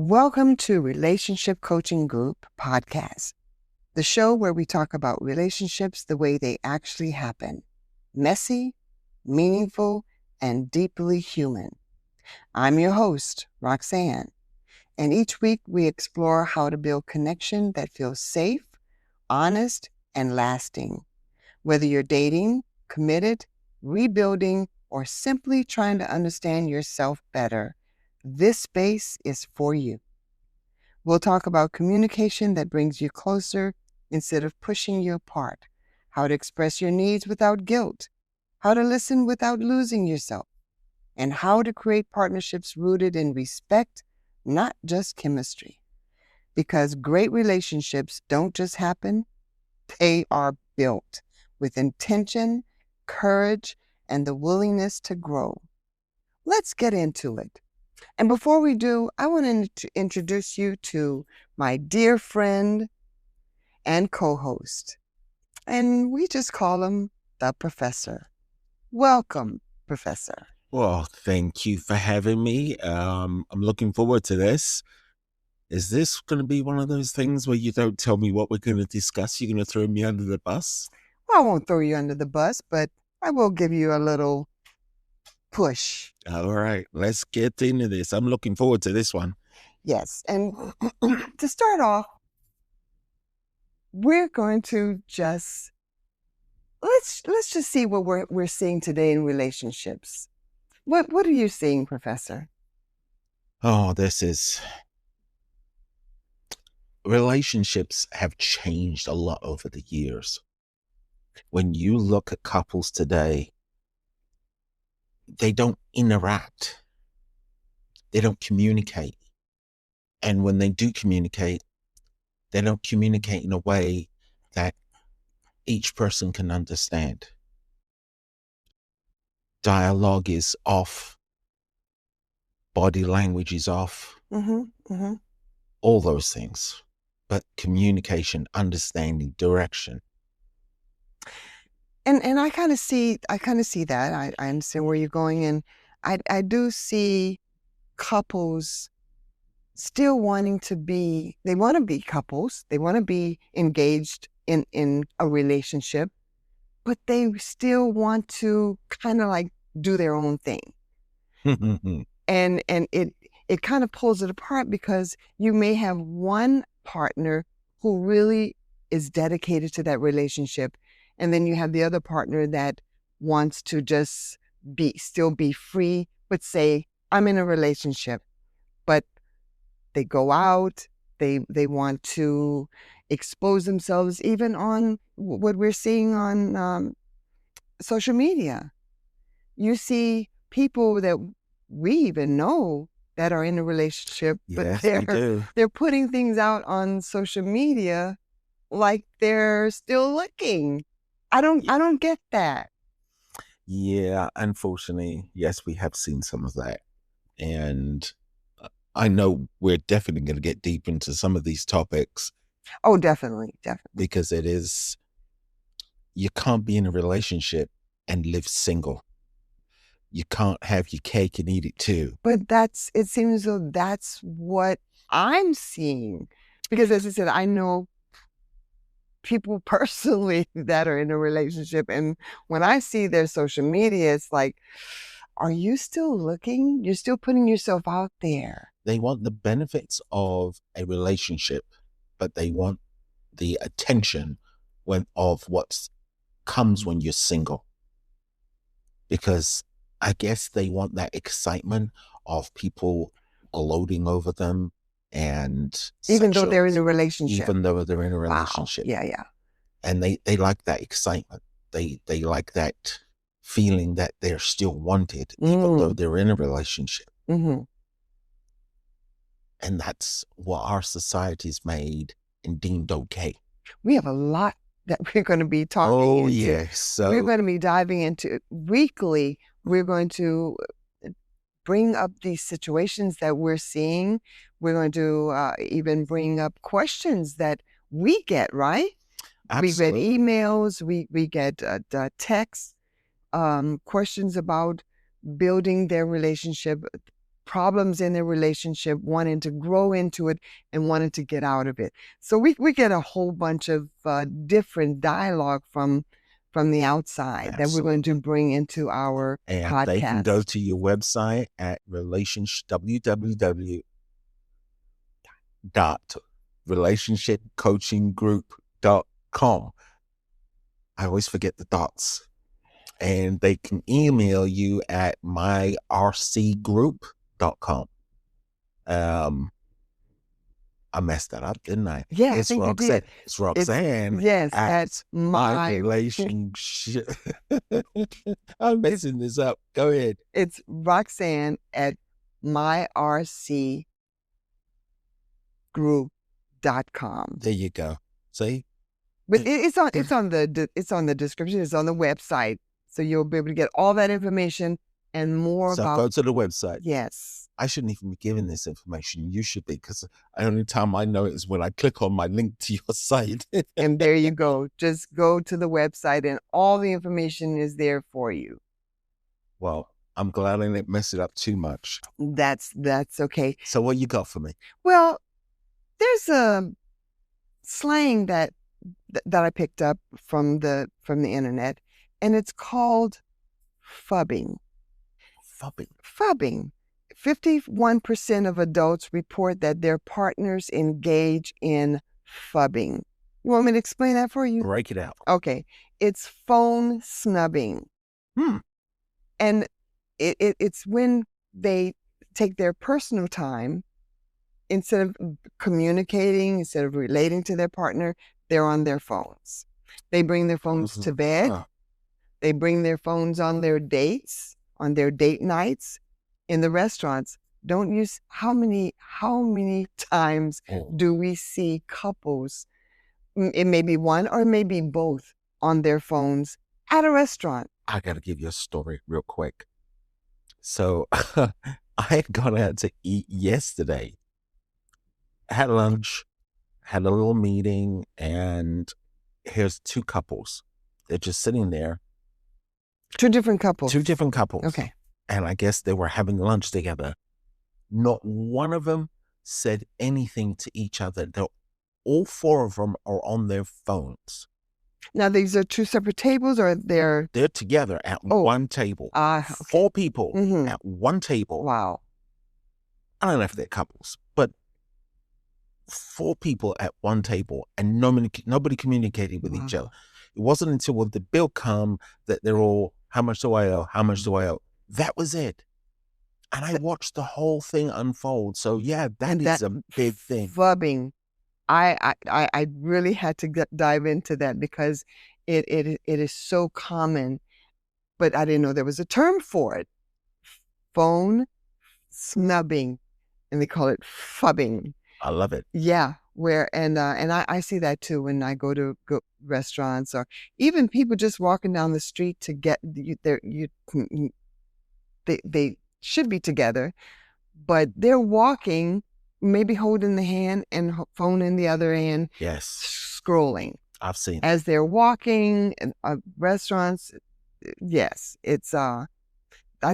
Welcome to Relationship Coaching Group podcast, the show where we talk about relationships the way they actually happen, messy, meaningful, and deeply human. I'm your host, Roxanne, and each week we explore how to build connection that feels safe, honest, and lasting. Whether you're dating, committed, rebuilding, or simply trying to understand yourself better, this space is for you. We'll talk about communication that brings you closer instead of pushing you apart, how to express your needs without guilt, how to listen without losing yourself, and how to create partnerships rooted in respect, not just chemistry. Because great relationships don't just happen, they are built with intention, courage, and the willingness to grow. Let's get into it. And before we do, I want to introduce you to my dear friend and co-host. And we just call him the Professor. Welcome, Professor. Well, thank you for having me. I'm looking forward to this. Is this going to be one of those things where you don't tell me what we're going to discuss? You're going to throw me under the bus? Well, I won't throw you under the bus, but I will give you a little push. All right, let's get into this. I'm looking forward to this one. Yes. And to start off, we're going to just let's just see what we're seeing today in relationships. What are you seeing, Professor? Oh, relationships have changed a lot over the years. When you look at couples today, they don't interact. They don't communicate. And when they do communicate, they don't communicate in a way that each person can understand. Dialogue is off. Body language is off. All those things. But communication, understanding, direction. And I kind of see that. I understand where you're going, and I do see couples still wanting to be. They want to be couples. They want to be engaged in a relationship, but they still want to kind of like do their own thing. and it kind of pulls it apart because you may have one partner who really is dedicated to that relationship, and then you have the other partner that wants to just still be free, but say, I'm in a relationship. But they go out, they want to expose themselves even on what we're seeing on social media. You see people that we even know that are in a relationship, Yes, but they're putting things out on social media like they're still looking. I don't get that. Yeah, unfortunately, yes, we have seen some of that. And I know we're definitely going to get deep into some of these topics. Oh, definitely. Because you can't be in a relationship and live single. You can't have your cake and eat it too. But it seems as though that's what I'm seeing. Because as I said, I know people personally that are in a relationship, and when I see their social media, it's like, are you still looking? You're still putting yourself out there. They want the benefits of a relationship, but they want the attention of what comes when you're single. Because I guess they want that excitement of people gloating over them, and even though they're in a relationship. Wow. Yeah. And they like that excitement. They like that feeling that they're still wanted, even though they're in a relationship. And that's what our society's made and deemed okay. We have a lot that we're going to be talking into. Yes. So we're going to be diving into weekly. We're going to bring up these situations that we're seeing. We're going to even bring up questions that we get, right? Absolutely. We get emails, we get texts, questions about building their relationship, problems in their relationship, wanting to grow into it and wanting to get out of it. So we get a whole bunch of different dialogue from the outside that we're going to bring into our and podcast. They can go to your website at www.relationshipcoachinggroup.com. I always forget the dots. And they can email you at myrcgroup.com. I messed that up, didn't I? Yeah, it's I think Roxanne. you did. It's Roxanne. Yes, at my relationship. I'm messing this up. Go ahead. It's Roxanne at myrcgroup.com. There you go. See? But it's on the description. It's on the website, so you'll be able to get all that information and more So about. go to the website. Yes. I shouldn't even be giving this information. You should be, because the only time I know it is when I click on my link to your site. And there you go. Just go to the website, and all the information is there for you. Well, I'm glad I didn't mess it up too much. That's okay. So what you got for me? Well, there's a slang that I picked up from the internet, and it's called fubbing. Fubbing. 51% of adults report that their partners engage in fubbing. You want me to explain that for you? Break it out. Okay. It's phone snubbing. And it's when they take their personal time, instead of communicating, instead of relating to their partner, they're on their phones. They bring their phones to bed. They bring their phones on their dates, on their date nights, in the restaurants. Don't you? How many times do we see couples? It may be one or it may be both on their phones at a restaurant. I got to give you a story real quick. So I had gone out to eat yesterday. Had lunch, had a little meeting, and here's two couples. They're just sitting there. Two different couples. Okay. And I guess they were having lunch together. Not one of them said anything to each other. All four of them are on their phones. Now, these are two separate tables, or they're together at one table. Okay. 4 people at one table. Wow. I don't know if they're couples, but 4 people at one table, and nobody communicated with each other. It wasn't until the bill come that they're all, how much do I owe? How much do I owe? That was it. And I watched the whole thing unfold. So yeah, that is a big thing. Fubbing. I really had to dive into that because it is so common, but I didn't know there was a term for it. Phone snubbing, and they call it fubbing. I love it. Yeah, and I see that too when I go to restaurants, or even people just walking down the street to get they should be together, but they're walking, maybe holding the hand and phone in the other hand. Yes. Scrolling. I've seen as they're walking in restaurants. Yes, it's I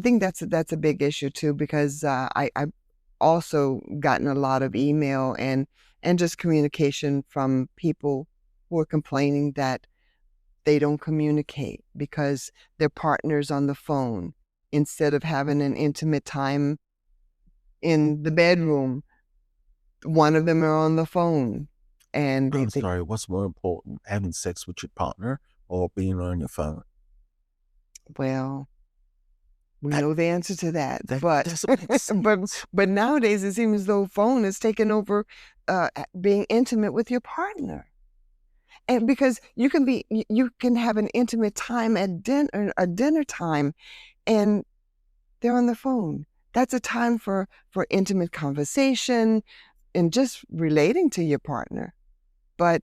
think that's a big issue too, because I've also gotten a lot of email and just communication from people who are complaining that they don't communicate because their partner's on the phone instead of having an intimate time in the bedroom. One of them are on the phone. And I'm sorry, what's more important, having sex with your partner or being on your phone? Well, we know the answer to that, but doesn't make sense. but nowadays it seems as though phone is taking over being intimate with your partner, and because you can have an intimate time at dinner time, and they're on the phone. That's a time for intimate conversation and just relating to your partner. But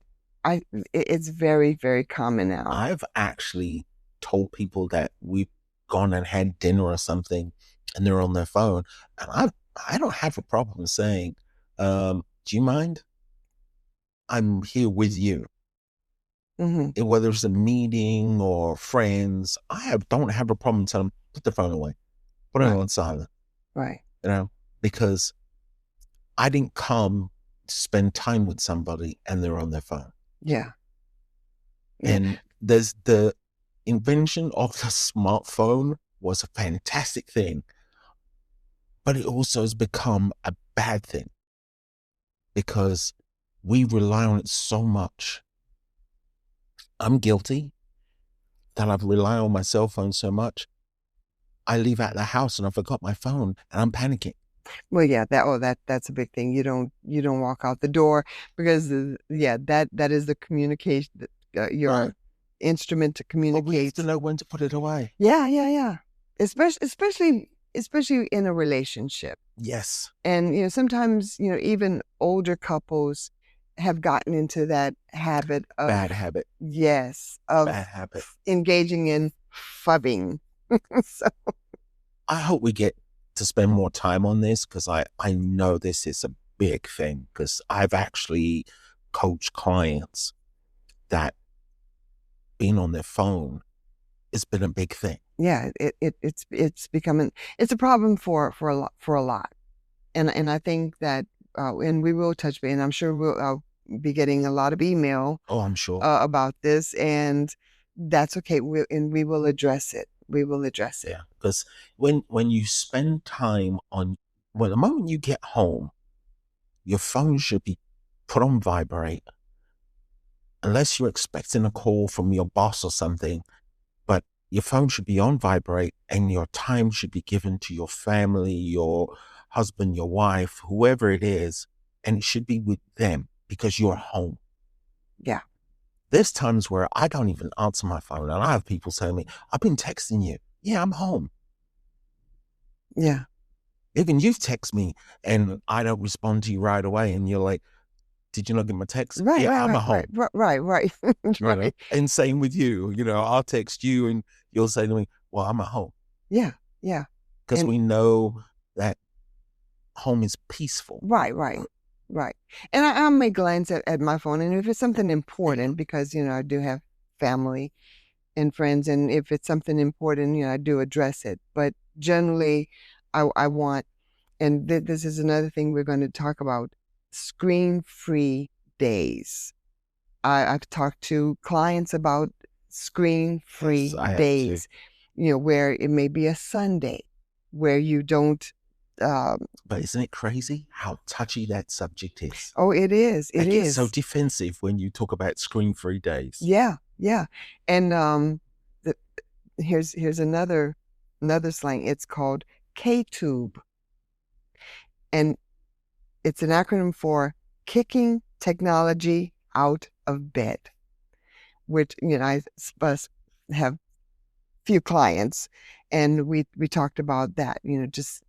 it's very, very common now. I've actually told people that we've gone and had dinner or something and they're on their phone, and I don't have a problem saying, do you mind? I'm here with you. Mm-hmm. Whether it's a meeting or friends, don't have a problem telling them, put the phone away, put it on silent. Right. You know, because I didn't come to spend time with somebody and they're on their phone. Yeah. And there's the invention of the smartphone was a fantastic thing, but it also has become a bad thing because we rely on it so much. I'm guilty that I've relied on my cell phone so much. I leave out the house and I forgot my phone and I'm panicking. Well, yeah, that's a big thing. You don't walk out the door because that is the communication, your Right. instrument to But we have communicate. to know when to put it away. Yeah. Especially in a relationship. Yes. And sometimes even older couples have gotten into that habit of Bad habit. Yes, of Bad habit. engaging in fubbing. So I hope we get to spend more time on this because I know this is a big thing because I've actually coached clients that being on their phone has been a big thing. yeah, it's becoming it's a problem for a lot, and I think that and we will touch base, and I'm sure I'll be getting a lot of email. Oh, I'm sure. About this, and that's okay. We will address it. We will address it. Yeah, because when you spend time on, well, the moment you get home, your phone should be put on vibrate, unless you're expecting a call from your boss or something. But your phone should be on vibrate, and your time should be given to your family, your husband, your wife, whoever it is, and it should be with them because you're home. Yeah. There's times where I don't even answer my phone, and I have people saying to me, "I've been texting you." Yeah, I'm home. Yeah. Even you've texted me and I don't respond to you right away, and you're like, "Did you not get my text?" Right. Yeah, Right. I'm Right. at home. Right. Right. And same with you. I'll text you and you'll say to me, "Well, I'm at home." Yeah. Because And we know that home is peaceful. right. And I may glance at my phone, and if it's something important, because I do have family and friends, and if it's something important, I do address it. But generally, I want, and this is another thing we're going to talk about: screen-free days. I've talked to clients about screen-free I have days, where it may be a Sunday where you don't. But isn't it crazy how touchy that subject is? Oh, it is. I It get is. so defensive when you talk about screen-free days. Yeah. And here's another slang. It's called K-tube, and it's an acronym for kicking technology out of bed, which I have few clients, and we talked about that. Just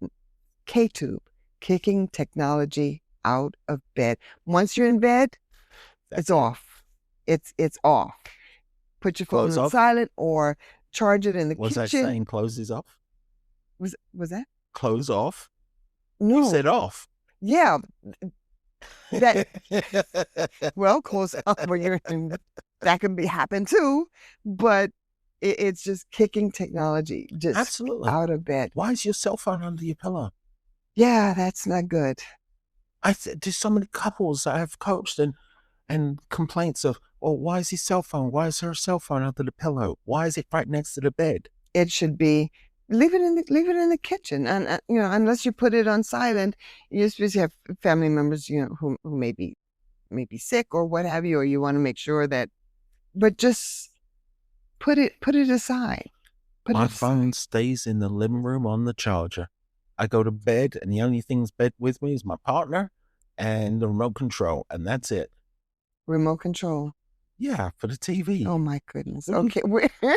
K-tube, kicking technology out of bed. Once you're in bed, it's off. It's off. Put your phone on silent or charge it in the Was kitchen. I saying closes off? Was that? Close off? No. You said off. Yeah. Well, close up when you're in, that can happen too, but it's just kicking technology just Absolutely out of bed. Why is your cell phone under your pillow? Yeah, that's not good. There's so many couples I have coached and complaints of, "Oh, why is his cell phone? Why is her cell phone under the pillow? Why is it right next to the bed?" It should be leave it in the kitchen, and unless you put it on silent, you especially have family members who may be sick or what have you, or you want to make sure that, but just put it aside. My phone stays in the living room on the charger. I go to bed, and the only thing's bed with me is my partner and the remote control, and that's it. Remote control. Yeah, for the TV. Oh my goodness. Okay.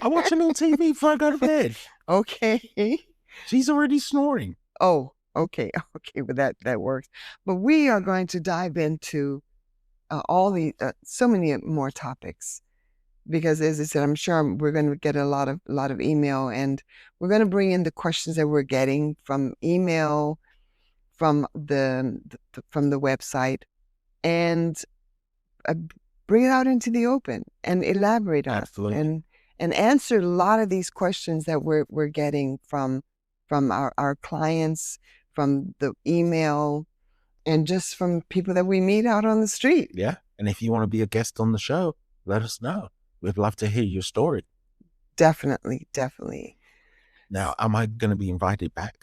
I watch a little TV before I go to bed. Okay. She's already snoring. Oh, okay. Well, that works. But we are going to dive into all the so many more topics, because as I said, I'm sure we're going to get a lot of email, and we're going to bring in the questions that we're getting from email, from the website, and bring it out into the open and elaborate on it, and answer a lot of these questions that we're getting from our clients, from the email, and just from people that we meet out on the street. Yeah. And if you want to be a guest on the show, let us know. We'd love to hear your story. Definitely, definitely. Now, am I going to be invited back?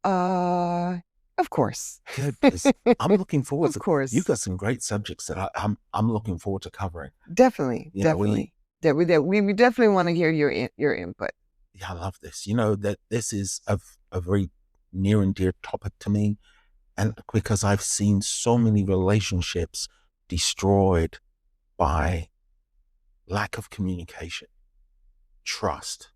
Of course. Good, 'cause I'm looking forward Of to. course. You got some great subjects that I'm looking forward to covering. Definitely, You know, definitely. We definitely want to hear your input. Yeah, I love this. You know, that this is a very near and dear topic to me. And because I've seen so many relationships destroyed by lack of communication, trust,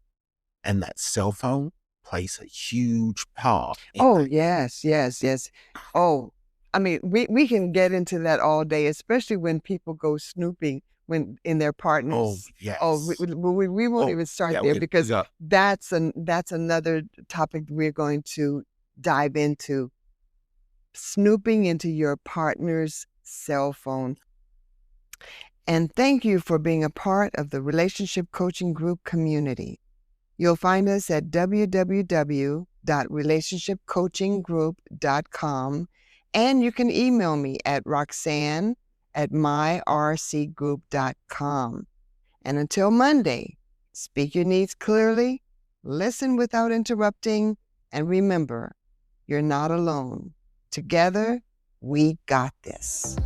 and that cell phone plays a huge part. Oh, yes, yes, yes. Oh, I mean, we can get into that all day, especially when people go snooping when in their Oh, partners. yes. Oh, we won't even start there because that's another topic we're going to dive into. Snooping into your partner's cell phone. And thank you for being a part of the Relationship Coaching Group community. You'll find us at www.relationshipcoachinggroup.com, and you can email me at roxanne@myrcgroup.com. And until Monday, speak your needs clearly, listen without interrupting, and remember, you're not alone. Together, we got this.